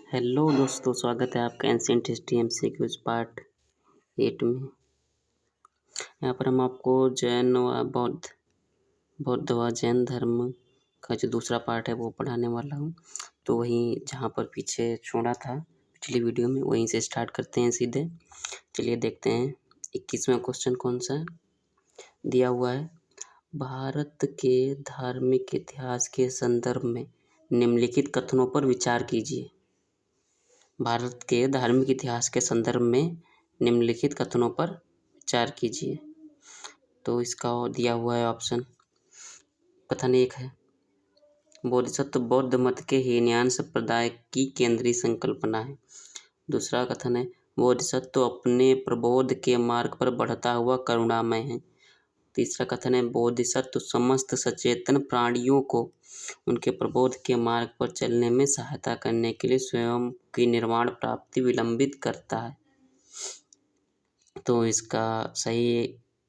Hello दोस्तों, स्वागत है आपका एंशिएंट हिस्ट्री एमसीक्यूज पार्ट 8 में। यहाँ पर हम आपको जैन व बौद्ध व जैन धर्म का जो दूसरा पार्ट है वो पढ़ाने वाला हूँ। तो वहीं जहाँ पर पीछे छोड़ा था पिछली वीडियो में, वहीं से स्टार्ट करते हैं सीधे। चलिए देखते हैं 21वां क्वेश्चन कौन सा दिया हुआ है। भारत के धार्मिक इतिहास के संदर्भ में निम्नलिखित कथनों पर विचार कीजिए। भारत के धार्मिक इतिहास के संदर्भ में निम्नलिखित कथनों पर विचार कीजिए। तो इसका दिया हुआ है ऑप्शन। कथन 1 है, बोधिसत्व बौद्ध मत के हीनयान संप्रदाय की केंद्रीय संकल्पना है। दूसरा कथन है, बोधिसत्व अपने प्रबोध के मार्ग पर बढ़ता हुआ करुणामय है। तीसरा कथन है, बोधिसत्व समस्त सचेतन प्राणियों को उनके प्रबोध के मार्ग पर चलने में सहायता करने के लिए स्वयं की निर्वाण प्राप्ति विलंबित करता है। तो इसका सही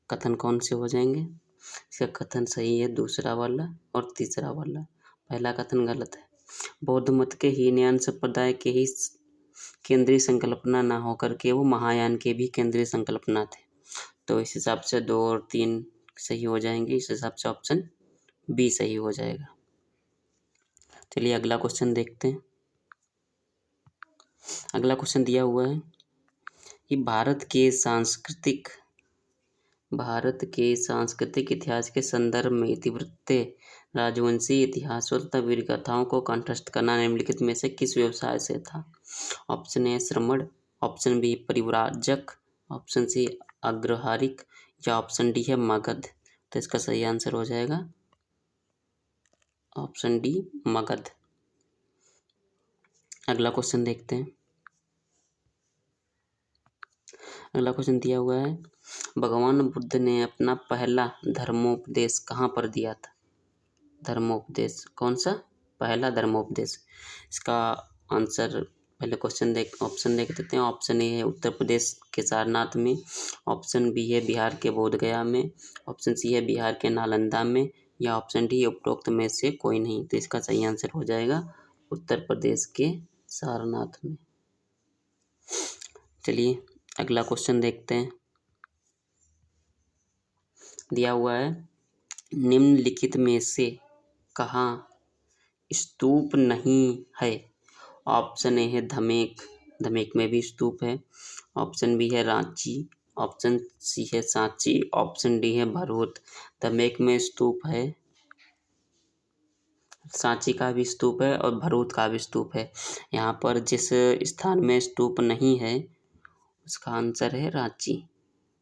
कथन कौन से हो जाएंगे? इसका कथन सही है दूसरा वाला और तीसरा वाला। पहला कथन गलत है। बौद्ध मत के हीनयान संप्रदाय के ही केंद्रीय संकल्पना ना होकर के वो महायान के भी केंद्रीय संकल्पना थे। तो इस हिसाब से 2 और 3 सही हो जाएंगे। इस हिसाब से ऑप्शन बी सही हो जाएगा। चलिए अगला क्वेश्चन देखते हैं। अगला क्वेश्चन दिया हुआ है कि भारत के सांस्कृतिक इतिहास के संदर्भ में इतिवृत्त राजवंशी इतिहासों तथा वीरगाथाओं को कंठस्थ करना निम्नलिखित में से किस व्यवसाय से था? ऑप्शन ए श्रमण, ऑप्शन बी परिव्राजक, ऑप्शन सी अग्रहारिक या ऑप्शन डी है मगध। तो इसका सही आंसर हो जाएगा ऑप्शन डी मगध। अगला क्वेश्चन देखते हैं। अगला क्वेश्चन दिया हुआ है, भगवान बुद्ध ने अपना पहला धर्मोपदेश कहाँ पर दिया था? धर्मोपदेश कौन सा? पहला धर्मोपदेश। इसका आंसर पहले ऑप्शन देख लेते हैं। ऑप्शन ए है उत्तर प्रदेश के सारनाथ में, ऑप्शन बी है बिहार के बोधगया में, ऑप्शन सी है बिहार के नालंदा में, या ऑप्शन डी उपरोक्त में से कोई नहीं। तो इसका सही आंसर हो जाएगा उत्तर प्रदेश के सारनाथ में। चलिए अगला क्वेश्चन देखते हैं। दिया हुआ है, निम्नलिखित में से कहाँ स्तूप नहीं है? ऑप्शन ए है धमेक, धमेक में भी स्तूप है। ऑप्शन बी है रांची, ऑप्शन सी है सांची, ऑप्शन डी है भरूच। धमेक में स्तूप है, सांची का भी स्तूप है और भरूच का भी स्तूप है। यहाँ पर जिस स्थान में स्तूप नहीं है उसका आंसर है रांची,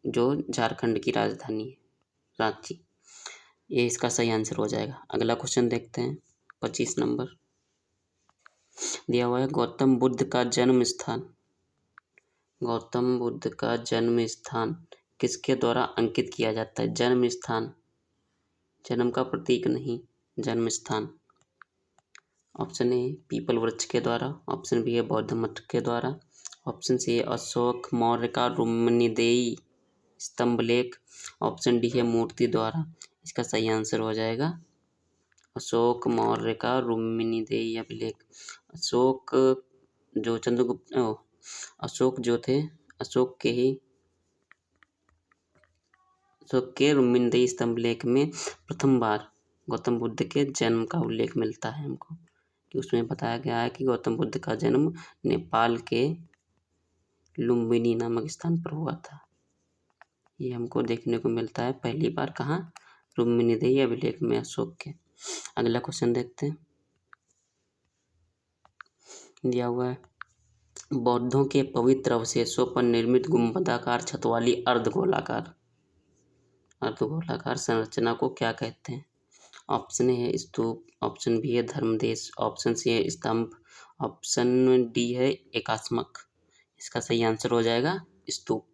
जो झारखंड की राजधानी है रांची। ये इसका सही आंसर हो जाएगा। अगला क्वेश्चन देखते हैं 25 नंबर। दिया हुआ है, गौतम बुद्ध का जन्म स्थान किसके द्वारा अंकित किया जाता है? जन्म स्थान, जन्म का प्रतीक नहीं, जन्म स्थान। ऑप्शन ए पीपल वृक्ष के द्वारा, ऑप्शन बी है बौद्ध मठ के द्वारा, ऑप्शन सी है अशोक मौर्य का रुक्मिणीदेयी स्तंभलेख, ऑप्शन डी है मूर्ति द्वारा। इसका सही आंसर हो जाएगा अशोक मौर्य का रुक्मिणीदेयी अभिलेख। अशोक के रुक्मिणीदेयी स्तंभलेख में प्रथम बार गौतम बुद्ध के जन्म का उल्लेख मिलता है हमको, कि उसमें बताया गया है कि गौतम बुद्ध का जन्म नेपाल के लुम्बिनी नामक स्थान पर हुआ था। ये हमको देखने को मिलता है पहली बार कहाँ? रुक्मिणीदेयी अभिलेख में अशोक के। अगला क्वेश्चन देखते हैं। दिया हुआ है, बौद्धों के पवित्र अवशेषों पर निर्मित गुंबदाकार छत वाली अर्धगोलाकार संरचना को क्या कहते हैं? ऑप्शन ए है स्तूप, ऑप्शन बी है धर्मदेश, ऑप्शन सी है स्तंभ, ऑप्शन डी है एकास्मक। इसका सही आंसर हो जाएगा स्तूप।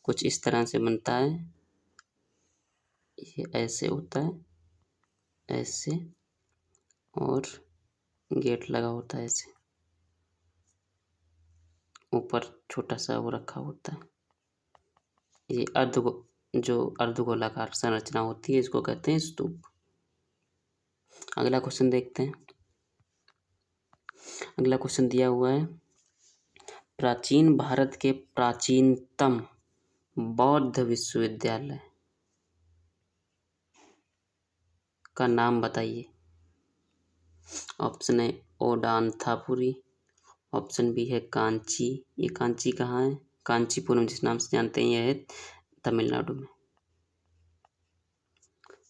कुछ इस तरह से बनता है, ये ऐसे होता है, ऐसे, और गेट लगा होता है ऐसे, ऊपर छोटा सा वो रखा होता है। ये अर्धगोलाकार संरचना होती है, इसको कहते हैं स्तूप। अगला क्वेश्चन देखते हैं। अगला क्वेश्चन दिया हुआ है, प्राचीन भारत के प्राचीनतम बौद्ध विश्वविद्यालय का नाम बताइए। ऑप्शन है ओडांथापुरी, ऑप्शन बी है कांची, ये कांची कहाँ है, कांचीपुरम जिस नाम से जानते हैं, यह है तमिलनाडु में।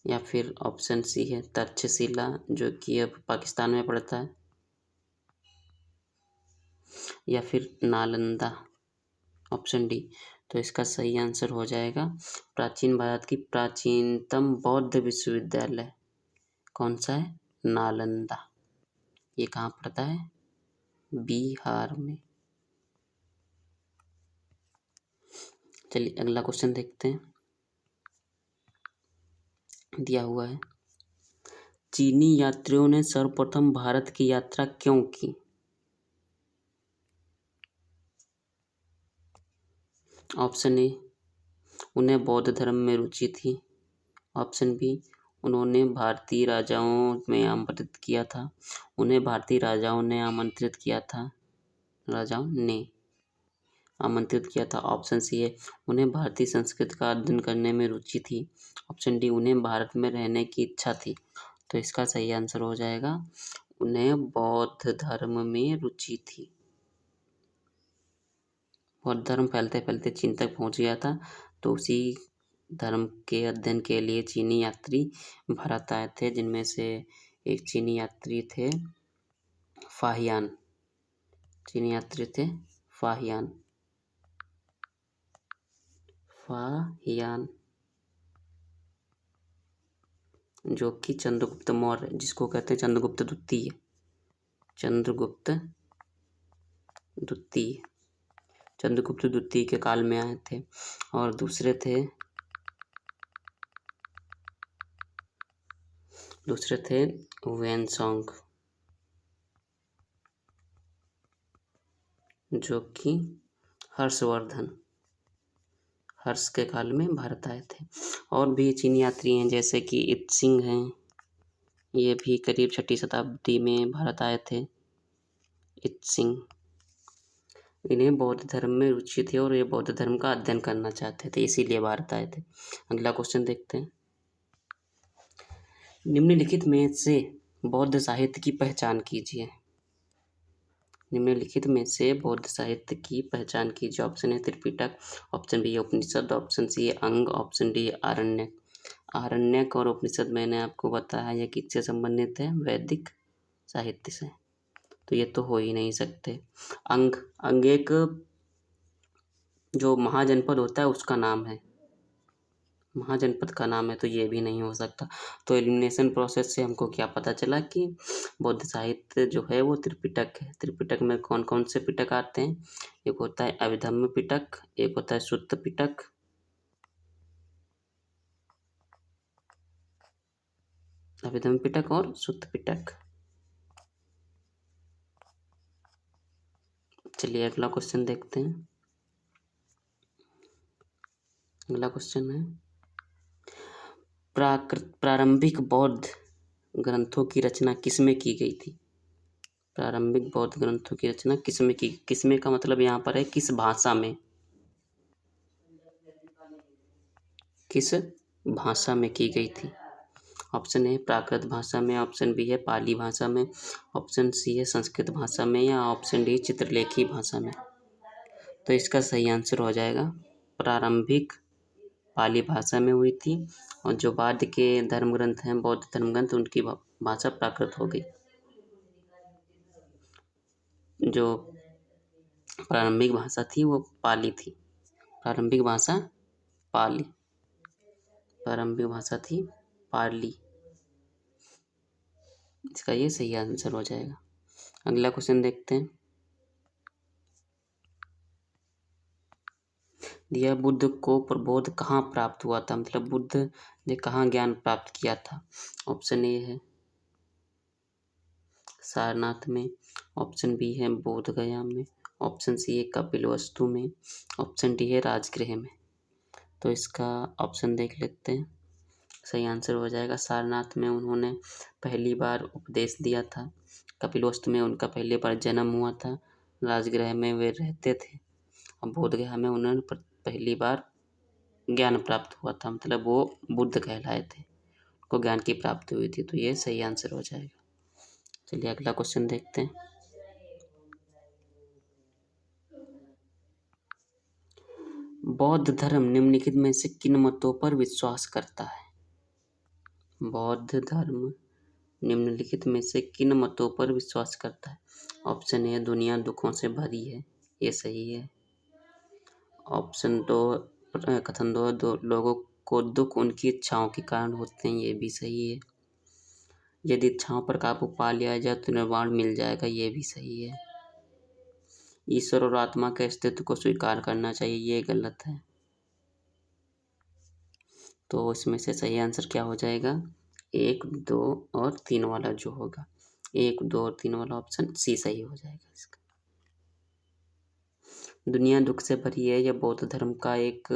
या फिर ऑप्शन सी है तक्षशिला, जो कि अब पाकिस्तान में पड़ता है। या फिर नालंदा, ऑप्शन डी। तो इसका सही आंसर हो जाएगा प्राचीन भारत की प्राचीनतम बौद्ध विश्वविद्यालय कौन सा है, नालंदा। ये कहाँ पड़ता है, बिहार में। चलिए अगला क्वेश्चन देखते हैं, दिया हुआ है, चीनी यात्रियों ने सर्वप्रथम भारत की यात्रा क्यों की। ऑप्शन ए, उन्हें बौद्ध धर्म में रुचि थी। ऑप्शन बी, उन्होंने भारतीय राजाओं में आमंत्रित किया था, उन्हें भारतीय राजाओं ने आमंत्रित किया था, राजाओं ने आमंत्रित किया था। ऑप्शन सी है, उन्हें भारतीय संस्कृति का अध्ययन करने में रुचि थी। ऑप्शन डी, उन्हें भारत में रहने की इच्छा थी। तो इसका सही आंसर हो जाएगा, उन्हें बौद्ध धर्म में रुचि थी। बौद्ध धर्म फैलते फैलते चीन तक पहुंच गया था, तो उसी धर्म के अध्ययन के लिए चीनी यात्री भारत आए थे, जिनमें से एक चीनी यात्री थे फाहियान, चीनी यात्री थे फाहियान, जो कि चंद्रगुप्त मौर्य, जिसको कहते हैं चंद्रगुप्त द्वितीय, चंद्रगुप्त द्वितीय, चंद्रगुप्त द्वितीय के काल में आए थे। और दूसरे थे वेनसोंग, जो कि हर्षवर्धन, हर्ष के काल में भारत आए थे। और भी चीनी यात्री हैं, जैसे कि इत्सिंग हैं, ये भी करीब 6ठी शताब्दी में भारत आए थे, इत्सिंग। इन्हें बौद्ध धर्म में रुचि थी और ये बौद्ध धर्म का अध्ययन करना चाहते थे, इसीलिए भारत आए थे। अगला क्वेश्चन देखते हैं, निम्नलिखित में से बौद्ध साहित्य की पहचान कीजिए। निम्नलिखित में से बौद्ध साहित्य की पहचान कीजिए। ऑप्शन है त्रिपिटक, ऑप्शन बी उपनिषद, ऑप्शन सी अंग, ऑप्शन डी आरण्यक। आरण्यक और उपनिषद मैंने आपको बताया ये किससे संबंधित है, वैदिक साहित्य से, तो ये तो हो ही नहीं सकते। अंग एक जो महाजनपद होता है उसका नाम है, महाजनपद का नाम है, तो ये भी नहीं हो सकता। तो एलिमिनेशन प्रोसेस से हमको क्या पता चला कि बौद्ध साहित्य जो है वो त्रिपिटक है। त्रिपिटक में कौन कौन से पिटक आते हैं, एक होता है अभिधम्म पिटक, एक होता है सुत्त पिटक, अभिधम्म पिटक और सुत्त पिटक। चलिए अगला क्वेश्चन देखते हैं। अगला क्वेश्चन है, प्रारंभिक बौद्ध ग्रंथों की रचना किसमें की गई थी। प्रारंभिक बौद्ध ग्रंथों की रचना किसमें की, किसमें का मतलब यहाँ पर है किस भाषा में, किस भाषा में की गई थी। ऑप्शन ए प्राकृत भाषा में, ऑप्शन बी है पाली भाषा में, ऑप्शन सी है संस्कृत भाषा में, या ऑप्शन डी चित्रलेखी भाषा में। तो इसका सही आंसर हो जाएगा प्रारंभिक पाली भाषा में हुई थी, और जो बाद के धर्म ग्रंथ हैं बौद्ध धर्म ग्रंथ उनकी भाषा प्राकृत हो गई। जो प्रारंभिक भाषा थी वो पाली थी, प्रारंभिक भाषा पाली, प्रारंभिक भाषा थी पाली। इसका ये सही आंसर हो जाएगा। अगला क्वेश्चन देखते हैं, दिया बुद्ध को प्रबोध कहाँ प्राप्त हुआ था, मतलब बुद्ध ने कहाँ ज्ञान प्राप्त किया था। ऑप्शन ए है सारनाथ में, ऑप्शन बी है बोध गया में, ऑप्शन सी है कपिलवस्तु में, ऑप्शन डी है राजगृह में। तो इसका ऑप्शन देख लेते हैं, सही आंसर हो जाएगा सारनाथ में उन्होंने पहली बार उपदेश दिया था। कपिलवस्तु में उनका पहली बार जन्म हुआ था, राजगृह में वे रहते थे। अब बोधगया में उन्हें पहली बार ज्ञान प्राप्त हुआ था, मतलब वो बुद्ध कहलाए थे, को ज्ञान की प्राप्ति हुई थी, तो ये सही आंसर हो जाएगा। चलिए अगला क्वेश्चन देखते हैं। बौद्ध धर्म निम्नलिखित में से किन मतों पर विश्वास करता है? बौद्ध धर्म निम्नलिखित में से किन मतों पर विश्वास करता है? ऑप्शन ए, दुनिया दुखों से भरी है, ये सही है। ऑप्शन दो, कथन दो, लोगों को दुख उनकी इच्छाओं के कारण होते हैं, ये भी सही है। यदि इच्छाओं पर काबू पा लिया जाए तो निर्वाण मिल जाएगा, ये भी सही है। ईश्वर और आत्मा के अस्तित्व को स्वीकार करना चाहिए, ये गलत है। तो इसमें से सही आंसर क्या हो जाएगा? 1, 2 और 3 वाला जो होगा, 1, 2 और 3 वाला ऑप्शन सी सही हो जाएगा इसका। दुनिया दुख से भरी है, यह बौद्ध धर्म का एक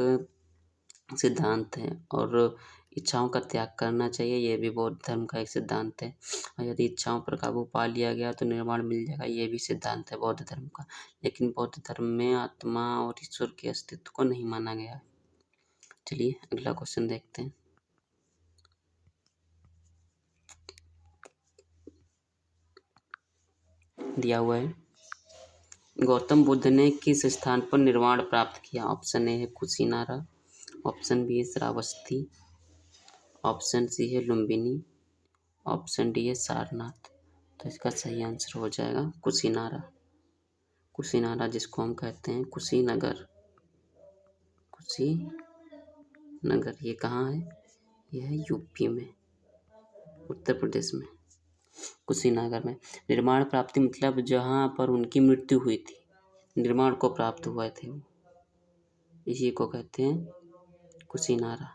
सिद्धांत है, और इच्छाओं का त्याग करना चाहिए, ये भी बौद्ध धर्म का एक सिद्धांत है। और यदि इच्छाओं पर काबू पा लिया गया तो निर्वाण मिल जाएगा, ये भी सिद्धांत है बौद्ध धर्म का। लेकिन बौद्ध धर्म में आत्मा और ईश्वर के अस्तित्व को नहीं माना गया है। चलिए अगला क्वेश्चन देखते हैं। दिया हुआ है, गौतम बुद्ध ने किस स्थान पर निर्वाण प्राप्त किया? ऑप्शन ए है कुशीनारा, ऑप्शन बी है श्रावस्ती, ऑप्शन सी है लुम्बिनी, ऑप्शन डी है सारनाथ। तो इसका सही आंसर हो जाएगा कुशीनारा। कुशीनारा जिसको हम कहते हैं कुशीनगर। कुशीनगर ये कहाँ है? यह है यूपी में, उत्तर प्रदेश में, कुशीनगर में। निर्माण प्राप्ति मतलब जहाँ पर उनकी मृत्यु हुई थी, निर्माण को प्राप्त हुए थे वो, इसी को कहते हैं कुशीनारा।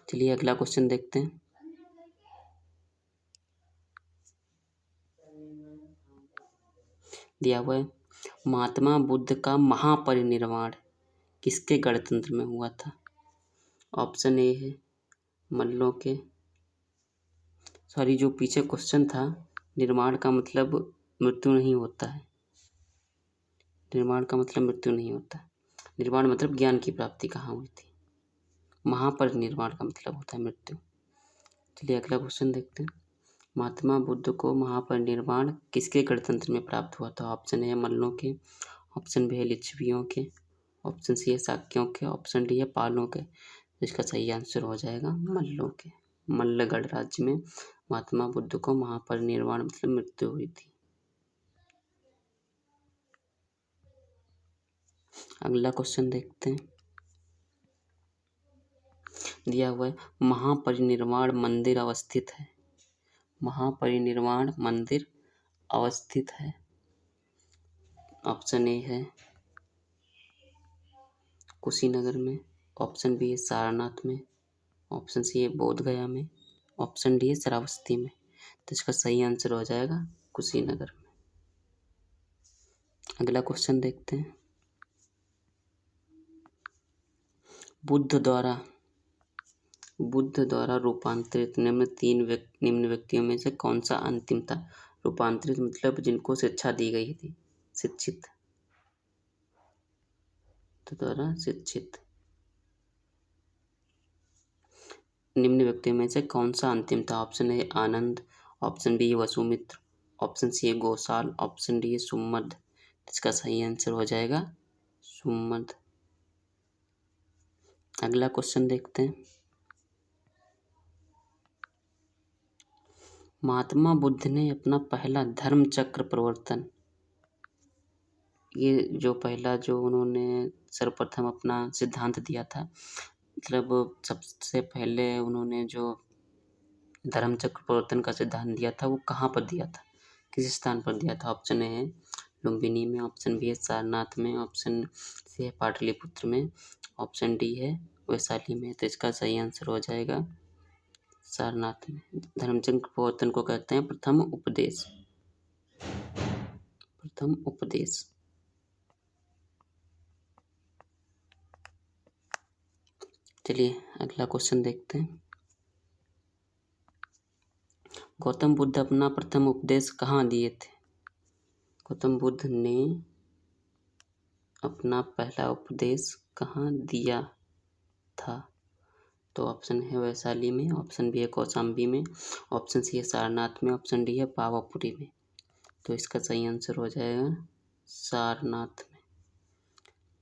चलिए अगला क्वेश्चन देखते हैं। दिया हुआ है, महात्मा बुद्ध का महापरिनिर्वाण किसके गणतंत्र में हुआ था? ऑप्शन ए है मल्लों के, सॉरी जो पीछे क्वेश्चन था, निर्माण का मतलब मृत्यु नहीं होता है, निर्माण का मतलब मृत्यु नहीं होता, निर्वाण मतलब ज्ञान की प्राप्ति कहाँ हुई थी, महापरिनिर्वाण का मतलब होता है मृत्यु। चलिए अगला क्वेश्चन देखते हैं। महात्मा बुद्ध को महापरिनिर्वाण किसके गणतंत्र में प्राप्त हुआ था? ऑप्शन है मल्लों के, ऑप्शन बी है लिच्छवियों के, ऑप्शन सी है शाक्यों के, ऑप्शन डी है पालों के। इसका सही आंसर हो जाएगा मल्लों के। मल्लगढ़ राज्य में महात्मा बुद्ध को महापरिनिर्वाण मतलब मृत्यु हुई थी। अगला क्वेश्चन देखते हैं। दिया हुआ है, महापरिनिर्वाण मंदिर अवस्थित है, महापरिनिर्वाण मंदिर अवस्थित है। ऑप्शन ए है कुशीनगर में, ऑप्शन बी है सारनाथ में, ऑप्शन सी है बोधगया में, ऑप्शन डी है श्रावस्ती में। तो इसका सही आंसर हो जाएगा कुशीनगर में। अगला क्वेश्चन देखते हैं। बुद्ध द्वारा रूपांतरित निम्न व्यक्तियों में से कौन सा अंतिम था? रूपांतरित मतलब जिनको शिक्षा दी गई थी, शिक्षित, तो द्वारा शिक्षित। निम्न व्यक्तियों में से कौन सा अंतिम था? Option A Anand, option B Vasumitra, option C है गोसाल, ऑप्शन डी है सुमद। इसका सही आंसर हो जाएगा सुमद। अगला क्वेश्चन देखते हैं। महात्मा बुद्ध ने अपना पहला धर्म चक्र प्रवर्तन, ये जो पहला जो उन्होंने सर्वप्रथम अपना सिद्धांत दिया था, मतलब सबसे पहले उन्होंने जो धर्म चक्र प्रवर्तन का सिद्धांत दिया था वो कहाँ पर दिया था, किस स्थान पर दिया था? ऑप्शन ए है लुम्बिनी में, ऑप्शन बी है सारनाथ में, ऑप्शन सी है पाटलिपुत्र में, ऑप्शन डी है वैशाली में। तो इसका सही आंसर हो जाएगा सारनाथ में। धर्मचक्र प्रवर्तन को कहते हैं प्रथम उपदेश, प्रथम उपदेश। चलिए अगला क्वेश्चन देखते हैं। गौतम बुद्ध अपना प्रथम उपदेश कहाँ दिए थे? गौतम बुद्ध ने अपना पहला उपदेश कहाँ दिया था? तो ऑप्शन है वैशाली में, ऑप्शन बी है कौशाम्बी में, ऑप्शन सी है सारनाथ में, ऑप्शन डी है पावापुरी में। तो इसका सही आंसर हो जाएगा सारनाथ में।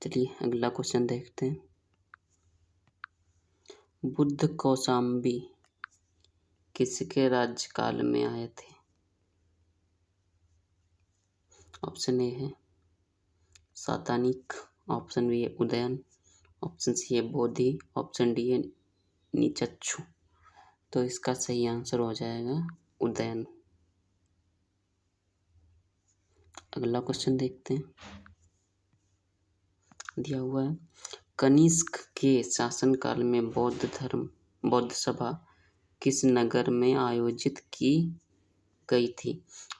चलिए अगला क्वेश्चन देखते हैं। बुद्ध कौशाम्बी किसके राज्यकाल में आए थे? ऑप्शन ए है सातवाहनिक, ऑप्शन बी है उदयन, ऑप्शन सी है बोधि, ऑप्शन डी है नीचच्छु। तो इसका सही आंसर हो जाएगा उदयन। अगला क्वेश्चन देखते हैं। दिया हुआ है कनिष्क के शासनकाल में बौद्ध सभा किस नगर में आयोजित की गई थी?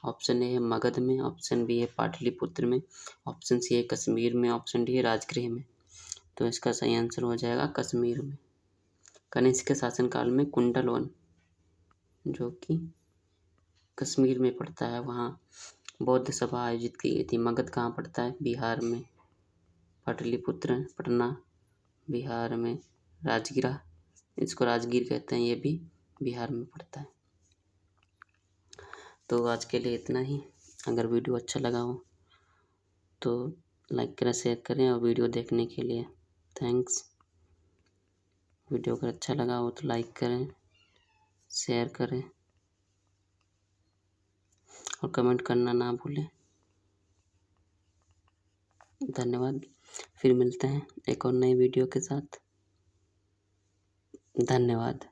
ऑप्शन ए है मगध में, ऑप्शन बी है पाटलिपुत्र में, ऑप्शन सी है कश्मीर में, ऑप्शन डी है राजगृह में। तो इसका सही आंसर हो जाएगा कश्मीर में। कनिष्क के शासनकाल में कुंडलवन, जो कि कश्मीर में पड़ता है, वहाँ बौद्ध सभा आयोजित की गई थी। मगध कहाँ पड़ता है? बिहार में। पाटलिपुत्र पटना बिहार में। राजगीर, इसको राजगीर कहते हैं, ये भी बिहार में पड़ता है। तो आज के लिए इतना ही। अगर वीडियो अच्छा लगा हो तो लाइक करें, शेयर करें, और वीडियो देखने के लिए थैंक्स। वीडियो अगर अच्छा लगा हो तो लाइक करें, शेयर करें और कमेंट करना ना भूलें। धन्यवाद। फिर मिलते हैं एक और नई वीडियो के साथ। धन्यवाद।